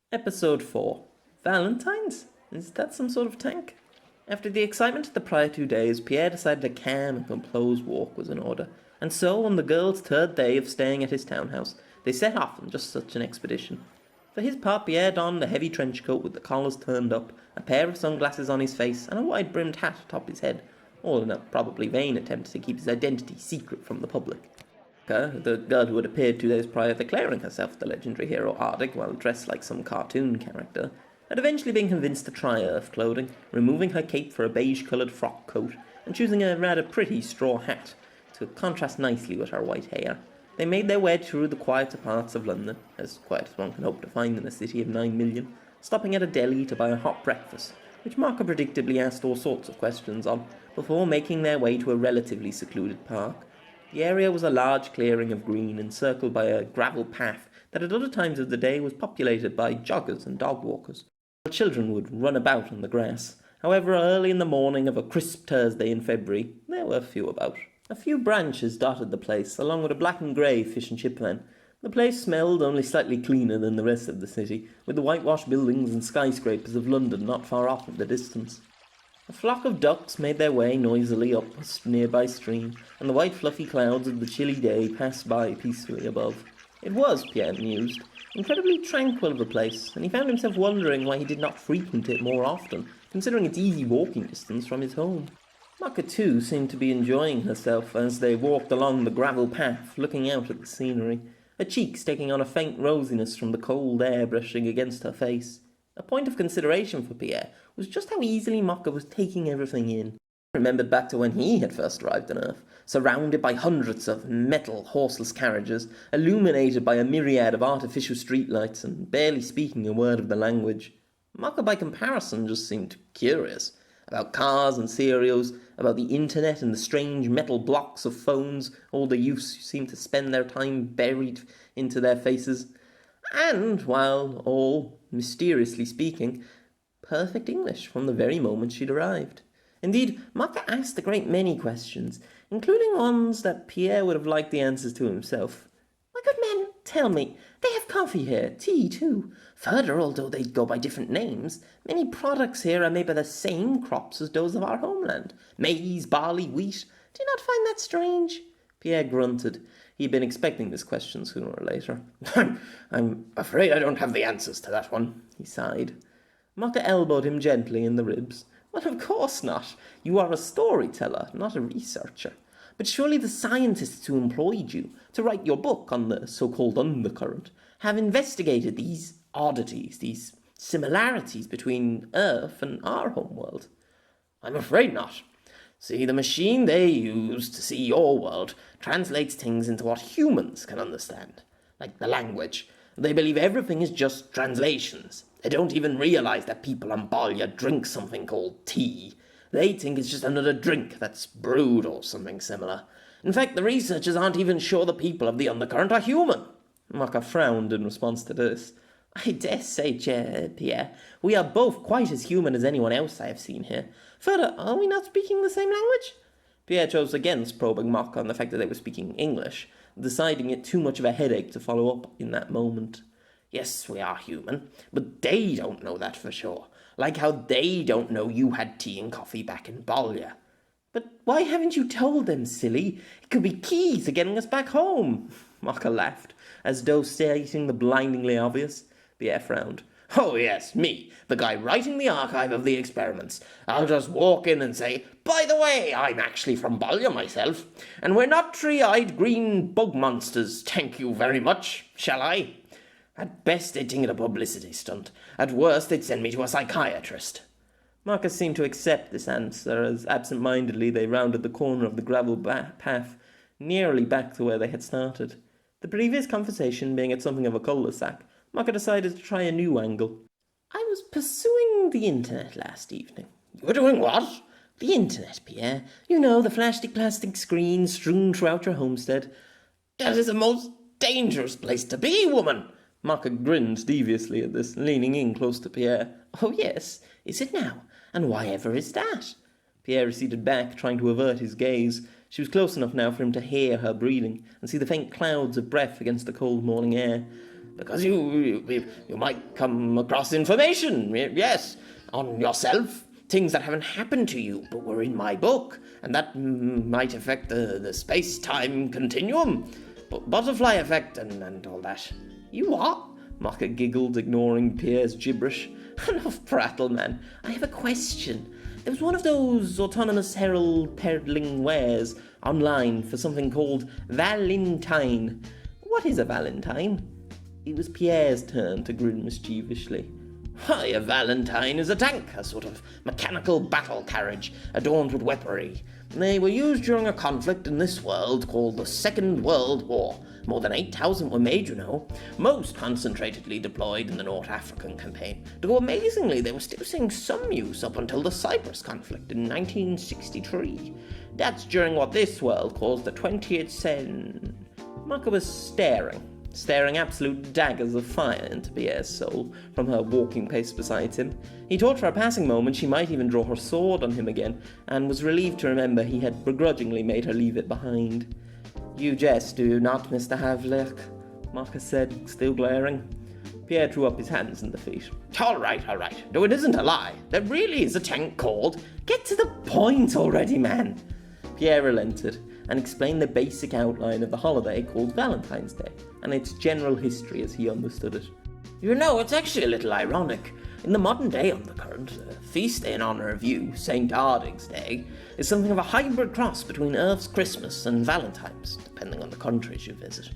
Episode 4. Valentines? Is that some sort of tank? After the excitement of the prior 2 days, Pierre decided a calm and composed walk was in order, and so on the girls' third day of staying at his townhouse, they set off on just such an expedition. For his part, Pierre donned a heavy trench coat with the collars turned up, a pair of sunglasses on his face, and a wide-brimmed hat atop his head, all in a probably vain attempt to keep his identity secret from the public. The girl who had appeared 2 days prior declaring herself the legendary hero Arctic while dressed like some cartoon character, had eventually been convinced to try Earth clothing, removing her cape for a beige-coloured frock coat and choosing a rather pretty straw hat to contrast nicely with her white hair. They made their way through the quieter parts of London, as quiet as one can hope to find in a city of 9 million, stopping at a deli to buy a hot breakfast, which Marco predictably asked all sorts of questions on, before making their way to a relatively secluded park. The area was a large clearing of green encircled by a gravel path that at other times of the day was populated by joggers and dog walkers, while children would run about on the grass. However, early in the morning of a crisp Thursday in February, there were few about. A few branches dotted the place, along with a black and grey fish and chip van. The place smelled only slightly cleaner than the rest of the city, with the whitewashed buildings and skyscrapers of London not far off in the distance. A flock of ducks made their way noisily up a nearby stream, and the white fluffy clouds of the chilly day passed by peacefully above. It was, Pierre mused, incredibly tranquil of a place, and he found himself wondering why he did not frequent it more often, considering its easy walking distance from his home. Maka too seemed to be enjoying herself as they walked along the gravel path, looking out at the scenery, her cheeks taking on a faint rosiness from the cold air brushing against her face. A point of consideration for Pierre was just how easily Maka was taking everything in. He remembered back to when he had first arrived on Earth, surrounded by hundreds of metal horseless carriages, illuminated by a myriad of artificial streetlights, and barely speaking a word of the language. Maka, by comparison, just seemed curious. About cars and cereals, about the internet and the strange metal blocks of phones all the youths seemed to spend their time buried into their faces. And, while all, mysteriously speaking, perfect English from the very moment she'd arrived. Indeed, Maka asked a great many questions, including ones that Pierre would have liked the answers to himself. "My good man, tell me, they have coffee here, tea too. Further, although they go by different names, many products here are made by the same crops as those of our homeland. Maize, barley, wheat. Do you not find that strange?" Pierre grunted. He had been expecting this question sooner or later. I'm afraid I don't have the answers to that one, he sighed. Maka elbowed him gently in the ribs. Well, of course not. You are a storyteller, not a researcher. But surely the scientists who employed you to write your book on the so-called undercurrent have investigated these oddities, these similarities between Earth and our homeworld. I'm afraid not. See, the machine they use to see your world translates things into what humans can understand, like the language. They believe everything is just translations. They don't even realize that people on Balya drink something called tea. They think it's just another drink that's brewed or something similar. In fact, the researchers aren't even sure the people of the undercurrent are human. Maka frowned in response to this. I dare say, Pierre, we are both quite as human as anyone else I have seen here. Further, are we not speaking the same language? Pierre chose against probing Maka on the fact that they were speaking English, deciding it too much of a headache to follow up in that moment. Yes, we are human, but they don't know that for sure. Like how they don't know you had tea and coffee back in Balya. But why haven't you told them, silly? It could be key to getting us back home. Maka laughed, as though stating the blindingly obvious. Pierre frowned. Oh yes, me, the guy writing the archive of the experiments. I'll just walk in and say, by the way, I'm actually from Balya myself, and we're not three-eyed green bug monsters, thank you very much, shall I? At best, they'd think it a publicity stunt. At worst, they'd send me to a psychiatrist. Marcus seemed to accept this answer as absent-mindedly they rounded the corner of the gravel path, nearly back to where they had started. The previous conversation being at something of a cul-de-sac, Maka decided to try a new angle. I was pursuing the internet last evening. You were doing what? The internet, Pierre. You know, the flashy plastic screen strewn throughout your homestead. That is the most dangerous place to be, woman. Maka grinned deviously at this, leaning in close to Pierre. Oh, yes. Is it now? And why ever is that? Pierre receded back, trying to avert his gaze. She was close enough now for him to hear her breathing and see the faint clouds of breath against the cold morning air. Because you might come across information, yes, on yourself, things that haven't happened to you, but were in my book, and that might affect the space-time continuum, butterfly effect, and all that. You what? Mocha giggled, ignoring Pierre's gibberish. Enough prattle, man. I have a question. There was one of those autonomous herald peddling wares online for something called Valentine. What is a Valentine? It was Pierre's turn to grin mischievously. Why, a Valentine is a tank, a sort of mechanical battle carriage adorned with weaponry. They were used during a conflict in this world called the Second World War. More than 8,000 were made, you know, most concentratedly deployed in the North African campaign. Though amazingly, they were still seeing some use up until the Cyprus conflict in 1963. That's during what this world calls the 20th century. Mocha was staring absolute daggers of fire into Pierre's soul from her walking pace beside him. He thought for a passing moment she might even draw her sword on him again, and was relieved to remember he had begrudgingly made her leave it behind. You jest, do you not, Mr. Havlik? Mocha said, still glaring. Pierre threw up his hands in defeat. All right. Though it isn't a lie. There really is a tank called... Get to the point already, man! Pierre relented and explained the basic outline of the holiday called Valentine's Day, and its general history as he understood it. You know, it's actually a little ironic. In the modern day undercurrent, a feast day in honour of you, St. Arding's Day, is something of a hybrid cross between Earth's Christmas and Valentine's, depending on the countries you visit.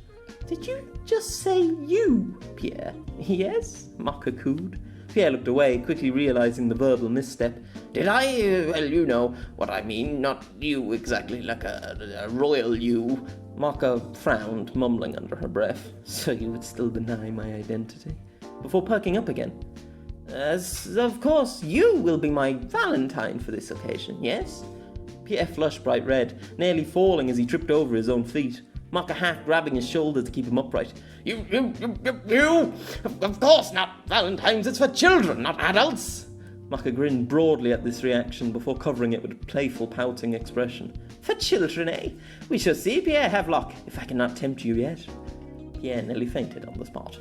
Did you just say you, Pierre? Yes? Mocha cooed. Pierre looked away, quickly realising the verbal misstep. Did I? Well, you know what I mean. Not you exactly, like a royal you. Mocha frowned, mumbling under her breath. So you would still deny my identity? Before perking up again. As, of course, you will be my Valentine for this occasion, yes? Pierre flushed bright red, nearly falling as he tripped over his own feet. Mocha half grabbing his shoulder to keep him upright. You! Of course not! Valentine's, it's for children, not adults! Mocha grinned broadly at this reaction before covering it with a playful, pouting expression. For children, eh? We shall see, Pierre Havelock, if I cannot tempt you yet. Pierre nearly fainted on the spot.